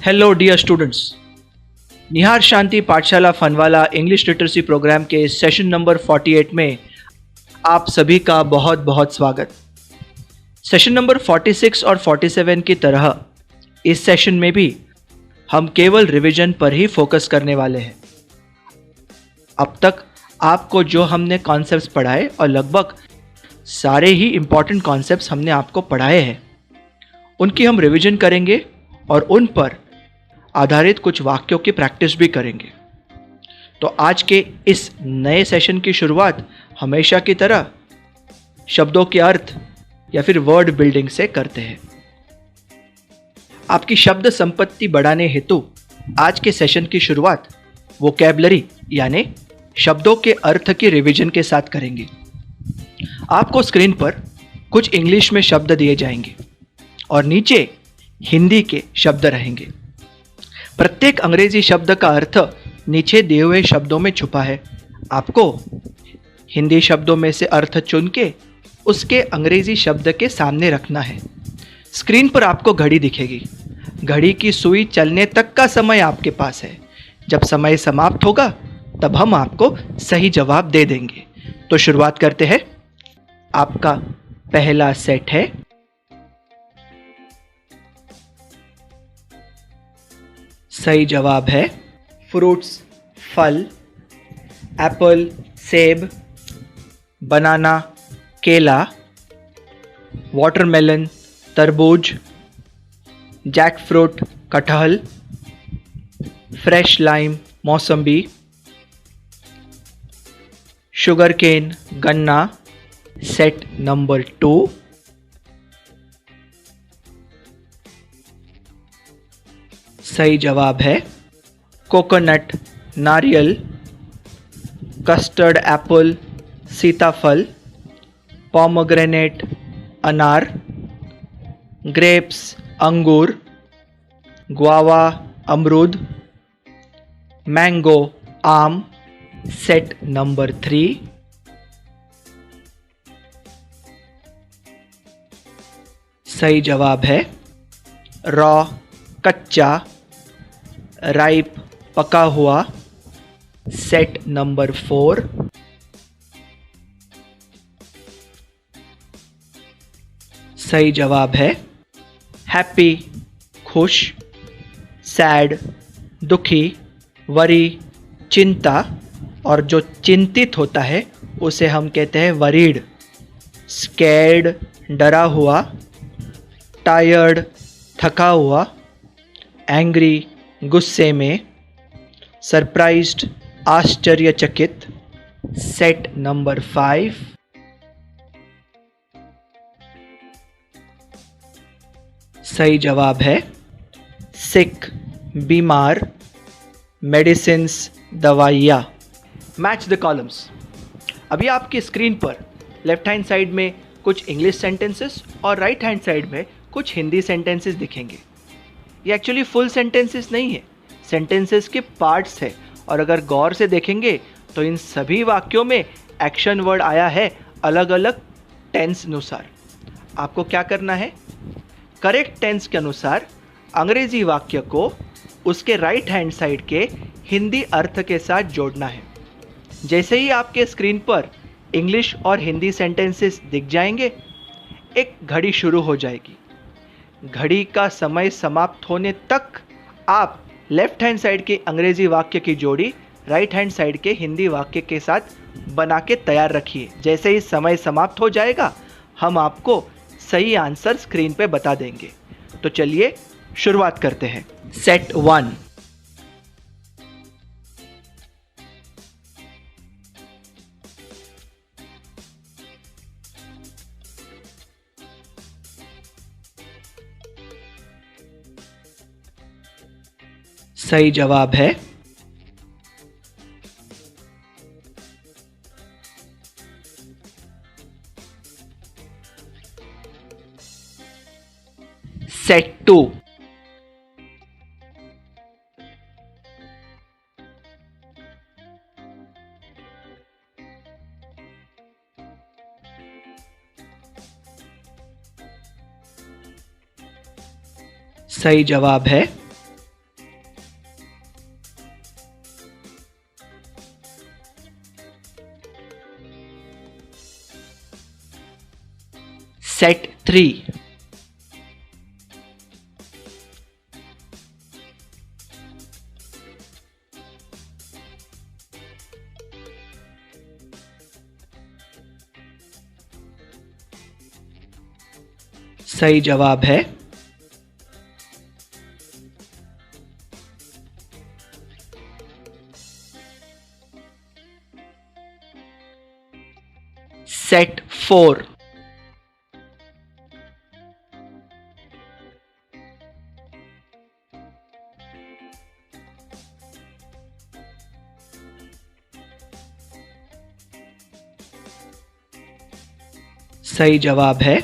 Hello dear students. Nihar Shanti Pathshala Funwala English literacy program के session number 48 में आप सभी का बहुत बहुत स्वागत। सेशन नंबर 46 और 47 की तरह इस सेशन में भी हम केवल रिवीजन पर ही फोकस करने वाले हैं। अब तक आपको जो हमने कॉन्सेप्ट्स पढ़ाए और लगभग सारे ही इम्पॉर्टेंट कॉन्सेप्ट्स हमने आपको पढ़ाए हैं, उनकी हम रिवीजन करेंगे और उन पर आधारित कुछ वाक्यों की प्रैक्टिस भी करेंगे। तो आज के इस नए सेशन की शुरुआत हमेशा की तरह शब्दों के अर्थ या फिर वर्ड बिल्डिंग से करते हैं। आपकी शब्द संपत्ति बढ़ाने हेतु आज के सेशन की शुरुआत वोकैबुलरी यानी शब्दों के अर्थ की रिवीजन के साथ करेंगे। आपको स्क्रीन पर कुछ इंग्लिश में शब्द दिए जाएंगे और नीचे हिंदी के शब्द रहेंगे। प्रत्येक अंग्रेजी शब्द का अर्थ नीचे दिए हुए शब्दों में छुपा है। आपको हिंदी शब्दों में से अर्थ चुन के उसके अंग्रेजी शब्द के सामने रखना है। स्क्रीन पर आपको घड़ी दिखेगी। घड़ी की सुई चलने तक का समय आपके पास है। जब समय समाप्त होगा तब हम आपको सही जवाब दे देंगे। तो शुरुआत करते हैं। आपका पहला सेट है सही जवाब है फ्रूट्स फल, एप्पल सेब, बनाना केला, वाटरमेलन तरबूज, जैकफ्रूट कटहल, फ्रेश लाइम मौसम्बी, शुगर केन गन्ना। सेट नंबर 2 सही जवाब है कोकोनट नारियल, कस्टर्ड एप्पल सीताफल, पोमोग्रेनेट अनार, ग्रेप्स अंगूर, गुआवा अमरूद, मैंगो आम। सेट नंबर 3 सही जवाब है रॉ कच्चा, राइप पका हुआ। सेट नंबर 4 सही जवाब है हैप्पी खुश, सैड दुखी, वरी चिंता, और जो चिंतित होता है उसे हम कहते हैं वरीड। स्कैर्ड डरा हुआ, टायर्ड थका हुआ, एंग्री गुस्से में, सरप्राइज्ड आश्चर्यचकित। सेट नंबर 5 सही जवाब है सिक बीमार, मेडिसिन्स दवाइयाँ। Match the columns. अभी आपकी स्क्रीन पर लेफ्ट हैंड साइड में कुछ इंग्लिश सेंटेंसेस और राइट हैंड साइड में कुछ हिंदी सेंटेंसेस दिखेंगे। ये एक्चुअली फुल सेंटेंसेस नहीं है, सेंटेंसेस के पार्ट्स है। और अगर गौर से देखेंगे तो इन सभी वाक्यों में एक्शन वर्ड आया है अलग अलग टेंस अनुसार। आपको क्या करना है, करेक्ट टेंस के अनुसार अंग्रेजी वाक्य को उसके राइट हैंड साइड के हिंदी अर्थ के साथ जोड़ना है। जैसे ही आपके स्क्रीन पर इंग्लिश और हिंदी सेंटेंसेस दिख जाएंगे, एक घड़ी शुरू हो जाएगी। घड़ी का समय समाप्त होने तक आप लेफ्ट हैंड साइड के अंग्रेजी वाक्य की जोड़ी राइट हैंड साइड के हिंदी वाक्य के साथ बना के तैयार रखिए। जैसे ही समय समाप्त हो जाएगा हम आपको सही आंसर स्क्रीन पे बता देंगे। तो चलिए शुरुआत करते हैं। सेट 1 सही जवाब है सेट 2 सही जवाब है सेट 3, सही जवाब है सेट 4, सही जवाब है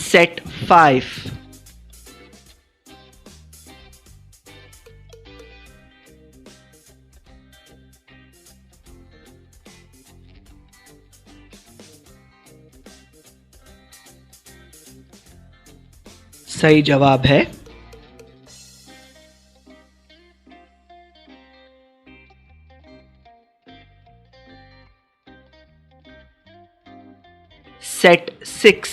सेट 5, सही जवाब है सेट 6,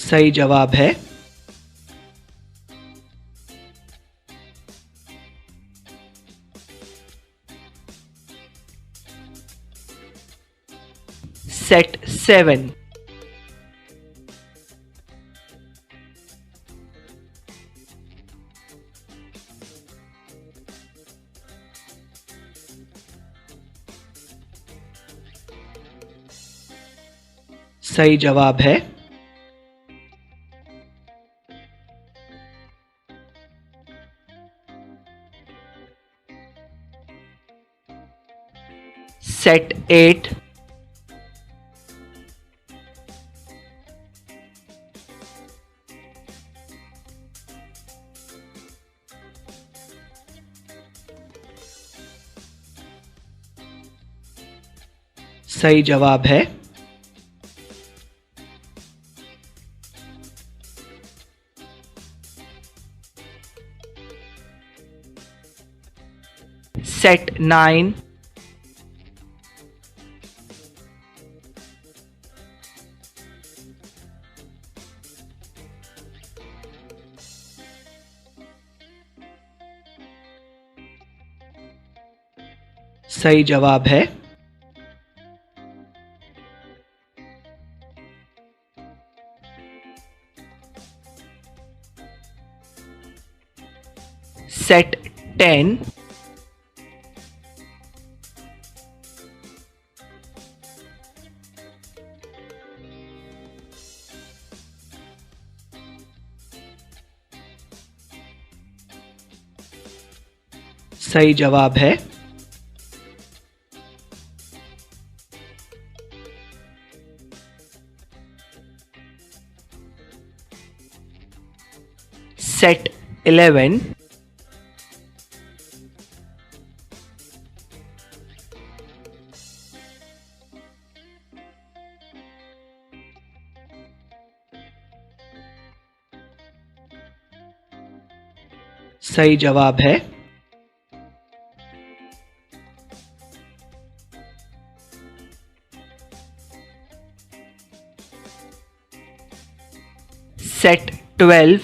सही जवाब है सेट 7, सही जवाब है सेट 8, सही जवाब है सेट 9, सही जवाब है सेट 10, सही जवाब है सेट 11, सही जवाब है सेट 12,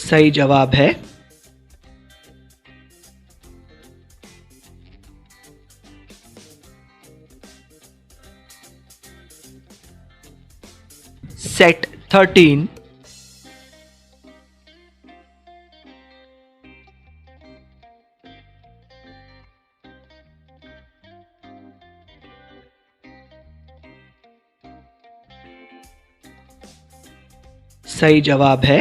सही जवाब है सेट 13, सही जवाब है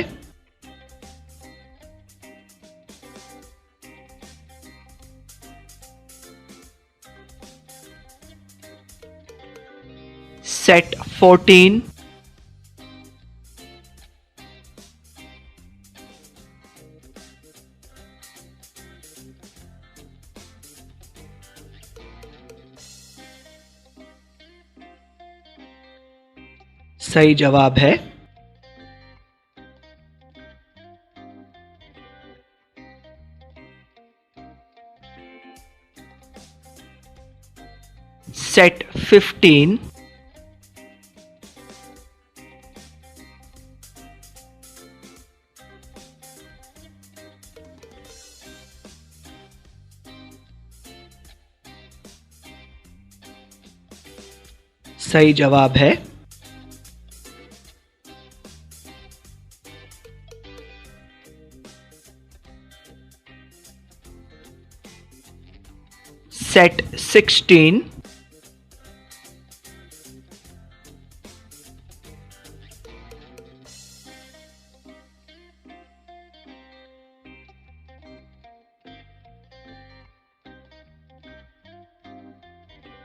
14, सही जवाब है सेट 15, सही जवाब है सेट 16,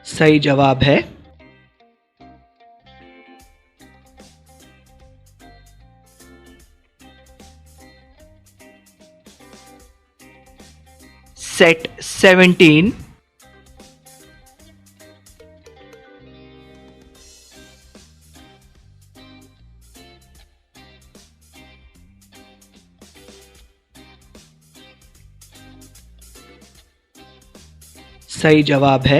सही जवाब है सेट 17, सही जवाब है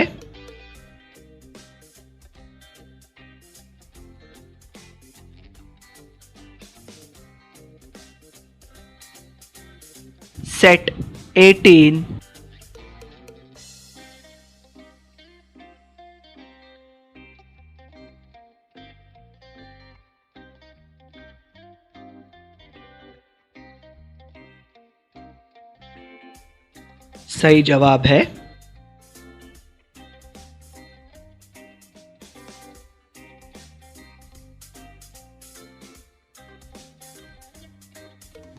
सेट 18, सही जवाब है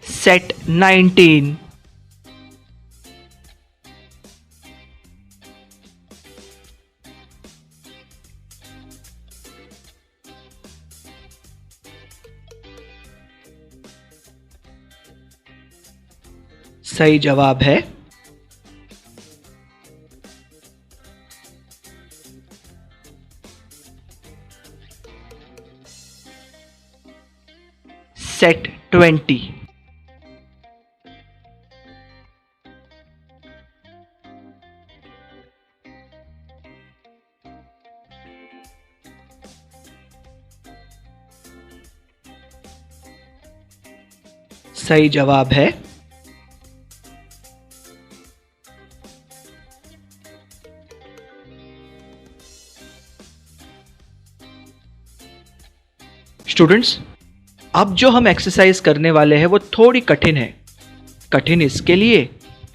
सेट 19, सही जवाब है सेट 20, सही जवाब है स्टूडेंट्स, अब जो हम एक्सरसाइज करने वाले हैं वो थोड़ी कठिन है। कठिन इसके लिए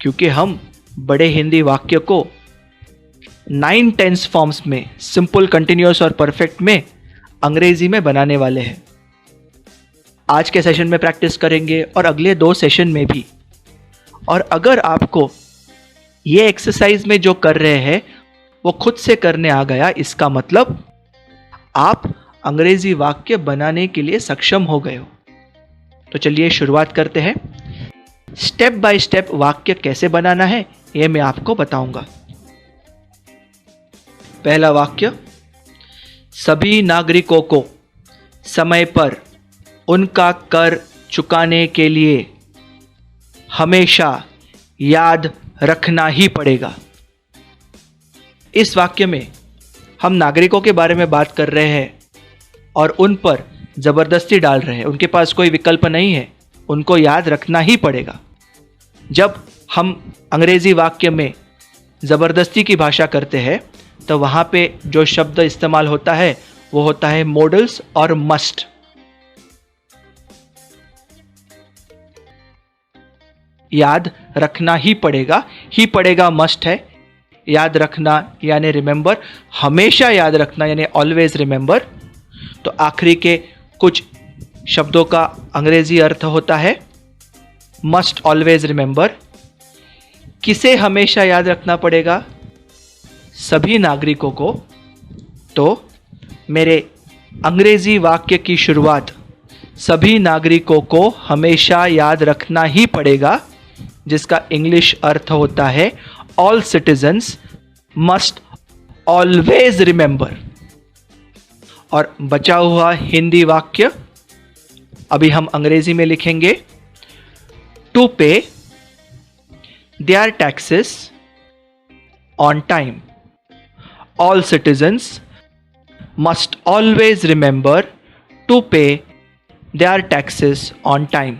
क्योंकि हम बड़े हिंदी वाक्य को 9 टेंस फॉर्म्स में, सिंपल, कंटिन्यूअस और परफेक्ट में अंग्रेजी में बनाने वाले हैं। आज के सेशन में प्रैक्टिस करेंगे और अगले 2 सेशन में भी। और अगर आपको ये एक्सरसाइज में जो कर रहे हैं वो खुद से करने आ गया, इसका मतलब आप अंग्रेजी वाक्य बनाने के लिए सक्षम हो गए हो। तो चलिए शुरुआत करते हैं। स्टेप बाय स्टेप वाक्य कैसे बनाना है ये मैं आपको बताऊंगा। पहला वाक्य, सभी नागरिकों को समय पर उनका कर चुकाने के लिए हमेशा याद रखना ही पड़ेगा। इस वाक्य में हम नागरिकों के बारे में बात कर रहे हैं और उन पर जबरदस्ती डाल रहे हैं। उनके पास कोई विकल्प नहीं है, उनको याद रखना ही पड़ेगा। जब हम अंग्रेजी वाक्य में जबरदस्ती की भाषा करते हैं तो वहां पे जो शब्द इस्तेमाल होता है वो होता है मॉडल्स और मस्ट। याद रखना ही पड़ेगा मस्ट है। याद रखना यानी रिमेंबर, हमेशा याद रखना यानी ऑलवेज रिमेंबर। तो आखिरी के कुछ शब्दों का अंग्रेजी अर्थ होता है मस्ट ऑलवेज रिमेंबर। किसे हमेशा याद रखना पड़ेगा? सभी नागरिकों को। तो मेरे अंग्रेजी वाक्य की शुरुआत सभी नागरिकों को हमेशा याद रखना ही पड़ेगा, जिसका इंग्लिश अर्थ होता है all citizens must always remember. और बचा हुआ हिंदी वाक्य अभी हम अंग्रेजी में लिखेंगे। टू पे their taxes on time, all citizens must always remember to pay their taxes on time.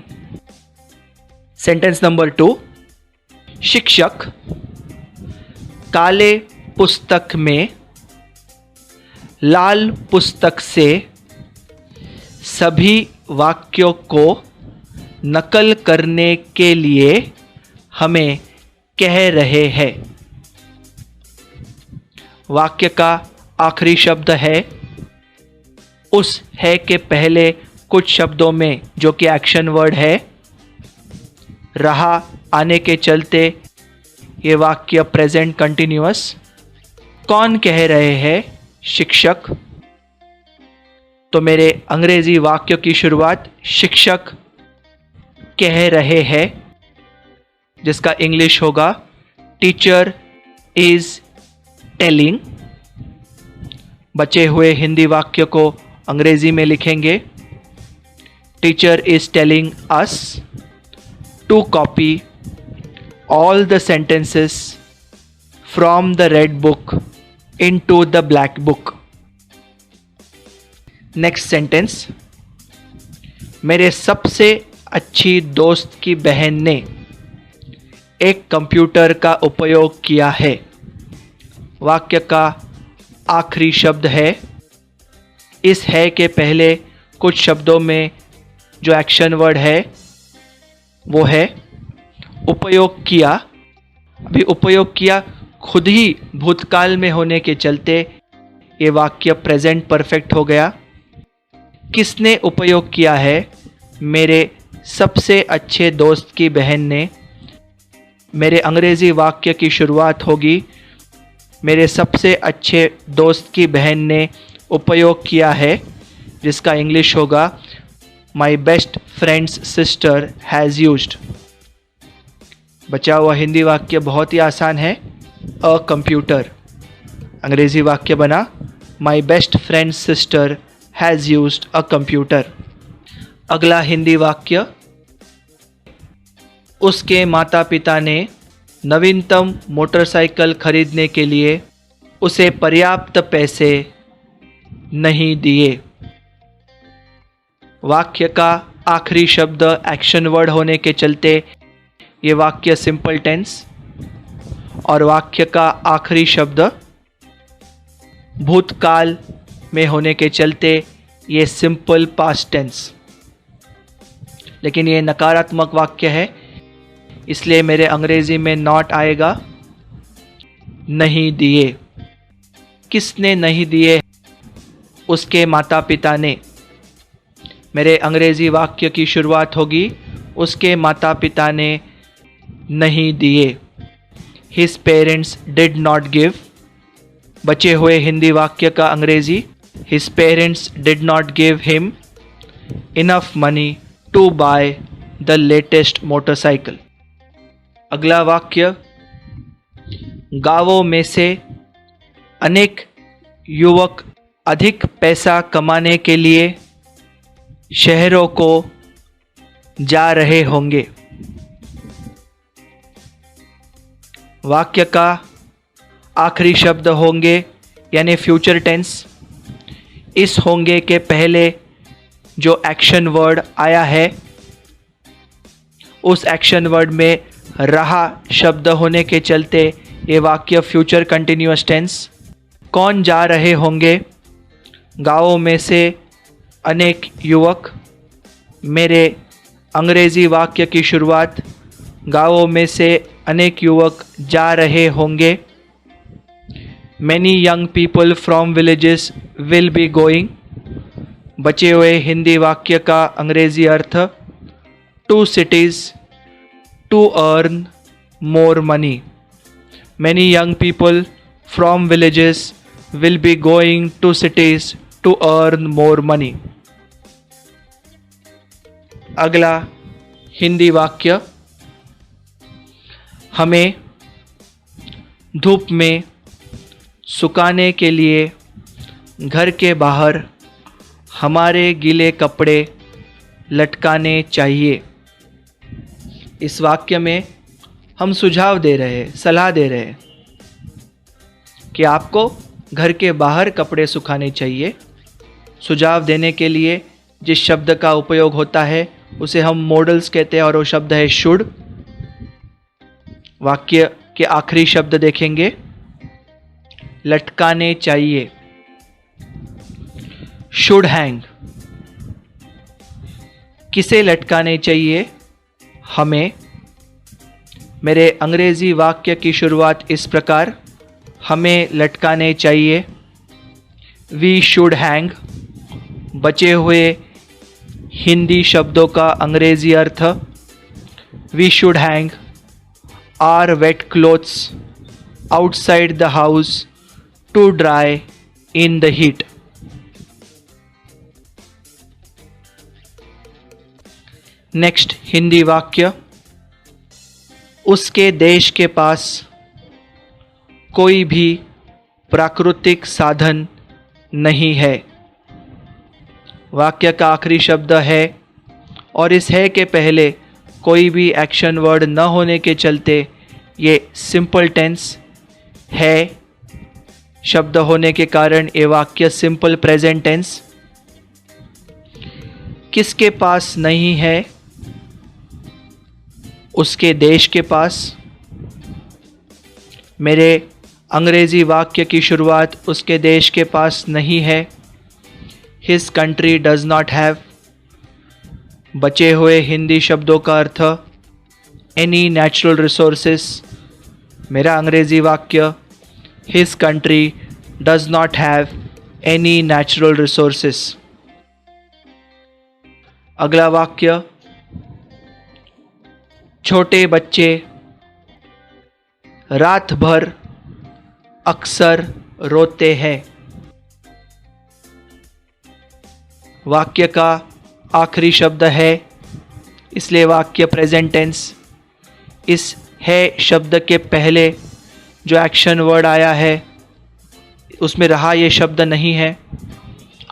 Sentence number 2. शिक्षक काले पुस्तक में लाल पुस्तक से सभी वाक्यों को नकल करने के लिए हमें कह रहे हैं। वाक्य का आखिरी शब्द है। उस है के पहले कुछ शब्दों में जो कि एक्शन वर्ड है रहा आने के चलते ये वाक्य प्रेजेंट कंटिन्यूअस। कौन कह रहे हैं? शिक्षक। तो मेरे अंग्रेजी वाक्य की शुरुआत शिक्षक कह रहे हैं, जिसका इंग्लिश होगा टीचर इज टेलिंग। बचे हुए हिंदी वाक्य को अंग्रेजी में लिखेंगे। Teacher is telling us to copy all the sentences from the red book into the black book. Next sentence. मेरे सबसे अच्छी दोस्त की बहन ने एक कंप्यूटर का उपयोग किया है। वाक्य का आखिरी शब्द है। इस है के पहले कुछ शब्दों में जो एक्शन वर्ड है वो है उपयोग किया। अभी उपयोग किया खुद ही भूतकाल में होने के चलते ये वाक्य प्रेजेंट परफेक्ट हो गया। किसने उपयोग किया है? मेरे सबसे अच्छे दोस्त की बहन ने। मेरे अंग्रेजी वाक्य की शुरुआत होगी मेरे सबसे अच्छे दोस्त की बहन ने उपयोग किया है, जिसका इंग्लिश होगा my best friends sister has used. बचा हुआ हिंदी वाक्य बहुत ही आसान है। A computer. अंग्रेजी वाक्य बना my best friends sister has used a computer. अगला हिंदी वाक्य उसके माता पिता ने नवीनतम मोटरसाइकिल खरीदने के लिए उसे पर्याप्त पैसे नहीं दिए। वाक्य का आखिरी शब्द एक्शन वर्ड होने के चलते ये वाक्य सिंपल टेंस और वाक्य का आखिरी शब्द भूतकाल में होने के चलते ये सिंपल पास्ट टेंस। लेकिन ये नकारात्मक वाक्य है, इसलिए मेरे अंग्रेजी में नॉट आएगा। नहीं दिए। किसने नहीं दिए? उसके माता पिता ने। मेरे अंग्रेजी वाक्य की शुरुआत होगी उसके माता पिता ने नहीं दिए। His parents did not give. बचे हुए हिंदी वाक्य का अंग्रेजी his parents did not give him enough money to buy the latest motorcycle. अगला वाक्य गांवों में से अनेक युवक अधिक पैसा कमाने के लिए शहरों को जा रहे होंगे। वाक्य का आखिरी शब्द होंगे यानी फ्यूचर टेंस। इस होंगे के पहले जो एक्शन वर्ड आया है उस एक्शन वर्ड में रहा शब्द होने के चलते ये वाक्य फ्यूचर कंटिन्यूअस टेंस। कौन जा रहे होंगे? गांवों में से अनेक युवक। मेरे अंग्रेजी वाक्य की शुरुआत गांवों में से अनेक युवक जा रहे होंगे। Many young people from villages will be going. बचे हुए हिंदी वाक्य का अंग्रेजी अर्थ to cities to earn more money. Many young people from villages will be going to cities to earn more money. अगला हिंदी वाक्य, हमें धूप में सुखाने के लिए घर के बाहर हमारे गीले कपड़े लटकाने चाहिए। इस वाक्य में हम सुझाव दे रहे हैं, सलाह दे रहे हैं कि आपको घर के बाहर कपड़े सुखाने चाहिए। सुझाव देने के लिए जिस शब्द का उपयोग होता है उसे हम मॉडल्स कहते हैं और वो शब्द है शुड। वाक्य के आखिरी शब्द देखेंगे, लटकाने चाहिए, शुड हैंग। किसे लटकाने चाहिए? हमें। मेरे अंग्रेजी वाक्य की शुरुआत इस प्रकार, हमें लटकाने चाहिए, वी शुड हैंग। बचे हुए हिंदी शब्दों का अंग्रेजी अर्थ, we should hang our wet clothes outside the house to dry in the heat. Next Hindi वाक्य, उसके देश के पास कोई भी प्राकृतिक साधन नहीं है। वाक्य का आखिरी शब्द है और इस है के पहले कोई भी एक्शन वर्ड न होने के चलते ये सिंपल टेंस है शब्द होने के कारण ये वाक्य सिंपल प्रेजेंट टेंस। किसके पास नहीं है? उसके देश के पास। मेरे अंग्रेजी वाक्य की शुरुआत उसके देश के पास नहीं है, his country does not have. बचे हुए हिंदी शब्दों का अर्थ, एनी नेचुरल रिसोर्सेस। मेरा अंग्रेजी वाक्य, his country does not have any natural resources. अगला वाक्य, छोटे बच्चे रात भर अक्सर रोते हैं। वाक्य का आखिरी शब्द है इसलिए वाक्य प्रेजेंट टेंस। इस है शब्द के पहले जो एक्शन वर्ड आया है उसमें रहा ये शब्द नहीं है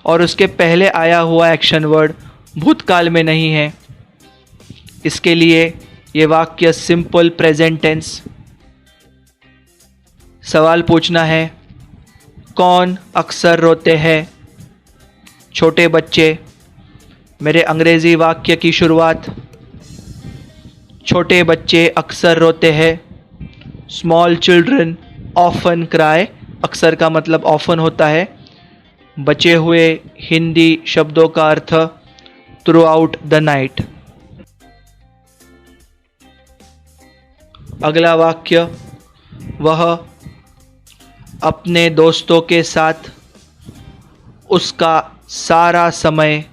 और उसके पहले आया हुआ एक्शन वर्ड भूतकाल में नहीं है। इसके लिए ये वाक्य सिंपल प्रेजेंट टेंस। सवाल पूछना है, कौन अक्सर रोते हैं? छोटे बच्चे। मेरे अंग्रेजी वाक्य की शुरुआत, छोटे बच्चे अक्सर रोते हैं। Small children often cry. अक्सर का मतलब ऑफन होता है। बचे हुए हिंदी शब्दों का अर्थ, थ्रू आउट द नाइट। अगला वाक्य, वह अपने दोस्तों के साथ उसका सारा समय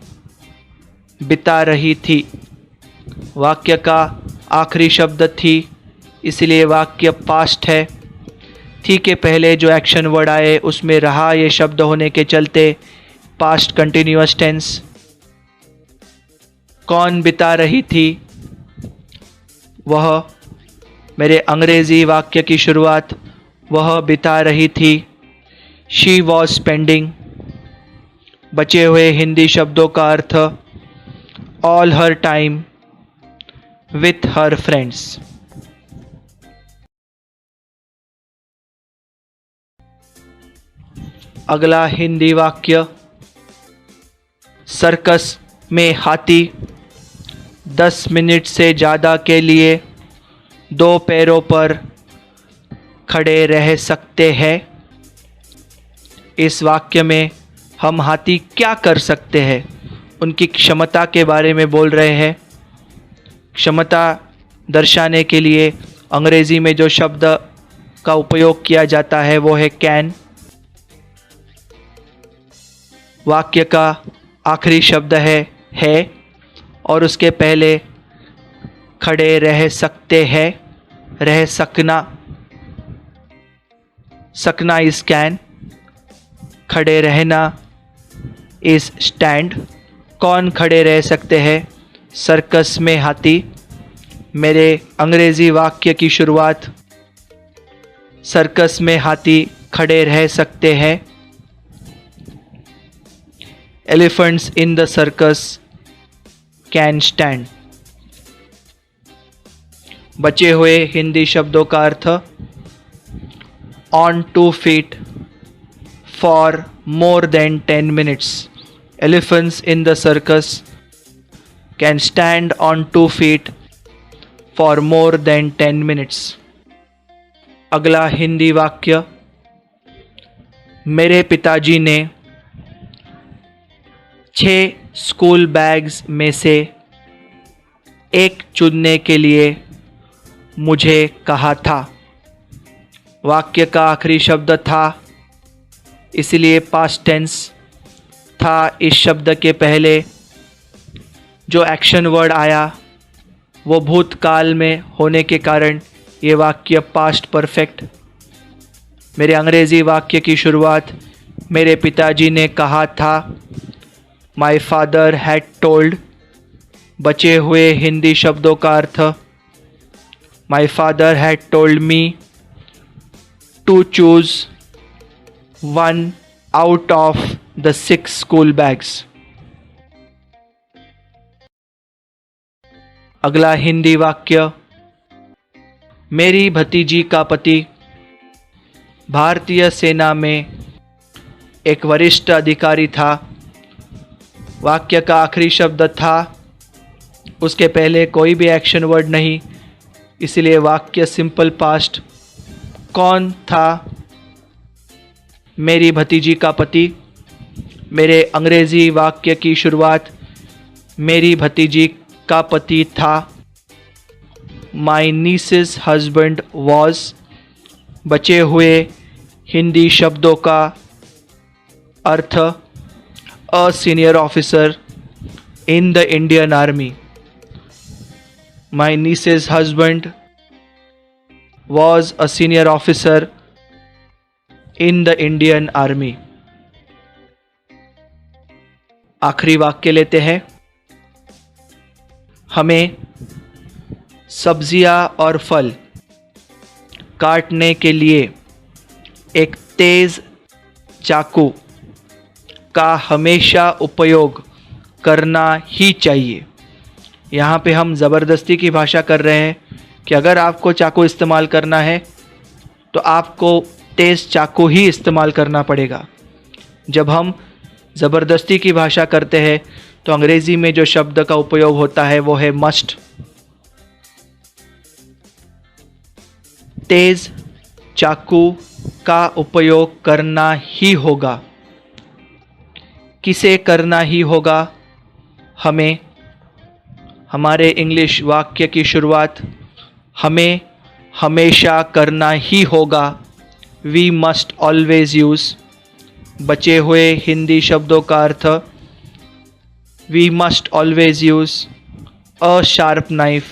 बिता रही थी। वाक्य का आखिरी शब्द थी इसलिए वाक्य पास्ट है। थी के पहले जो एक्शन वर्ड आए उसमें रहा ये शब्द होने के चलते पास्ट कंटिन्यूअस टेंस। कौन बिता रही थी? वह। मेरे अंग्रेजी वाक्य की शुरुआत, वह बिता रही थी, शी वॉज स्पेंडिंग। बचे हुए हिंदी शब्दों का अर्थ, all her time with her friends. अगला हिंदी वाक्य, सर्कस में हाथी 10 मिनट से ज़्यादा के लिए 2 पैरों पर खड़े रह सकते हैं। इस वाक्य में हम हाथी क्या कर सकते हैं उनकी क्षमता के बारे में बोल रहे हैं। क्षमता दर्शाने के लिए अंग्रेजी में जो शब्द का उपयोग किया जाता है वो है कैन। वाक्य का आखिरी शब्द है और उसके पहले खड़े रह सकते हैं, रह सकना। सकना इज कैन, खड़े रहना इज स्टैंड। कौन खड़े रह सकते हैं सर्कस में हाथी। मेरे अंग्रेजी वाक्य की शुरुआत सर्कस में हाथी खड़े रह सकते हैं। Elephants in the circus can stand. बचे हुए हिंदी शब्दों का earth on 2 feet for more than 10 minutes। Elephants in the circus can stand on 2 feet for more than 10 minutes। अगला हिंदी वाक्य, मेरे पिताजी ने 6 स्कूल बैग्स में से एक चुनने के लिए मुझे कहा था। वाक्य का आखिरी शब्द था, इसलिए पास्ट टेंस था। इस शब्द के पहले जो एक्शन वर्ड आया वो भूतकाल में होने के कारण ये वाक्य पास्ट परफेक्ट। मेरे अंग्रेजी वाक्य की शुरुआत मेरे पिताजी ने कहा था, माय फादर हैड टोल्ड। बचे हुए हिंदी शब्दों का अर्थ, my father had told me to choose 1 out of the 6 school bags. अगला हिंदी वाक्य, मेरी भतीजी का पति भारतीय सेना में एक वरिष्ठ अधिकारी था। वाक्य का आखिरी शब्द था, उसके पहले कोई भी एक्शन वर्ड नहीं, इसलिए वाक्य सिंपल पास्ट। कौन था मेरी भतीजी का पति। मेरे अंग्रेजी वाक्य की शुरुआत मेरी भतीजी का पति था। My niece's husband was. बचे हुए हिंदी शब्दों का अर्थ, a senior officer in the Indian army. My niece's husband was a senior officer in the Indian army. आखिरी वाक्य लेते हैं, हमें सब्जियां और फल काटने के लिए एक तेज चाकू का हमेशा उपयोग करना ही चाहिए। यहाँ पे हम ज़बरदस्ती की भाषा कर रहे हैं कि अगर आपको चाकू इस्तेमाल करना है तो आपको तेज़ चाकू ही इस्तेमाल करना पड़ेगा। जब हम ज़बरदस्ती की भाषा करते हैं तो अंग्रेज़ी में जो शब्द का उपयोग होता है वो है मस्ट। तेज़ चाकू का उपयोग करना ही होगा। किसे करना ही होगा? हमें। हमारे इंग्लिश वाक्य की शुरुआत हमें हमेशा करना ही होगा। We must always use. बचे हुए हिंदी शब्दों का अर्थ, we must always use a sharp knife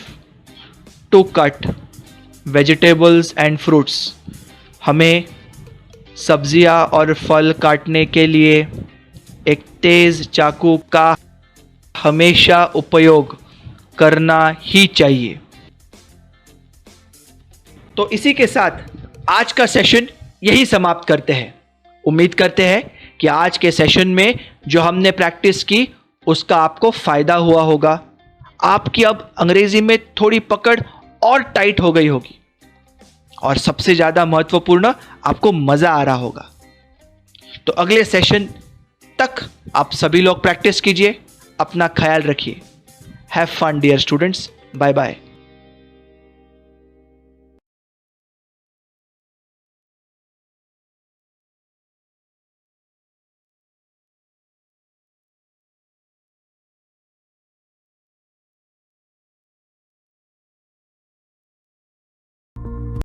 to cut vegetables and fruits. हमें सब्जियां और फल काटने के लिए एक तेज़ चाकू का हमेशा उपयोग करना ही चाहिए। तो इसी के साथ आज का सेशन यही समाप्त करते हैं। उम्मीद करते हैं कि आज के सेशन में जो हमने प्रैक्टिस की उसका आपको फ़ायदा हुआ होगा। आपकी अब अंग्रेज़ी में थोड़ी पकड़ और टाइट हो गई होगी और सबसे ज़्यादा महत्वपूर्ण, आपको मज़ा आ रहा होगा। तो अगले सेशन तक आप सभी लोग प्रैक्टिस कीजिए। अपना ख्याल रखिए। Have fun dear students. Bye bye.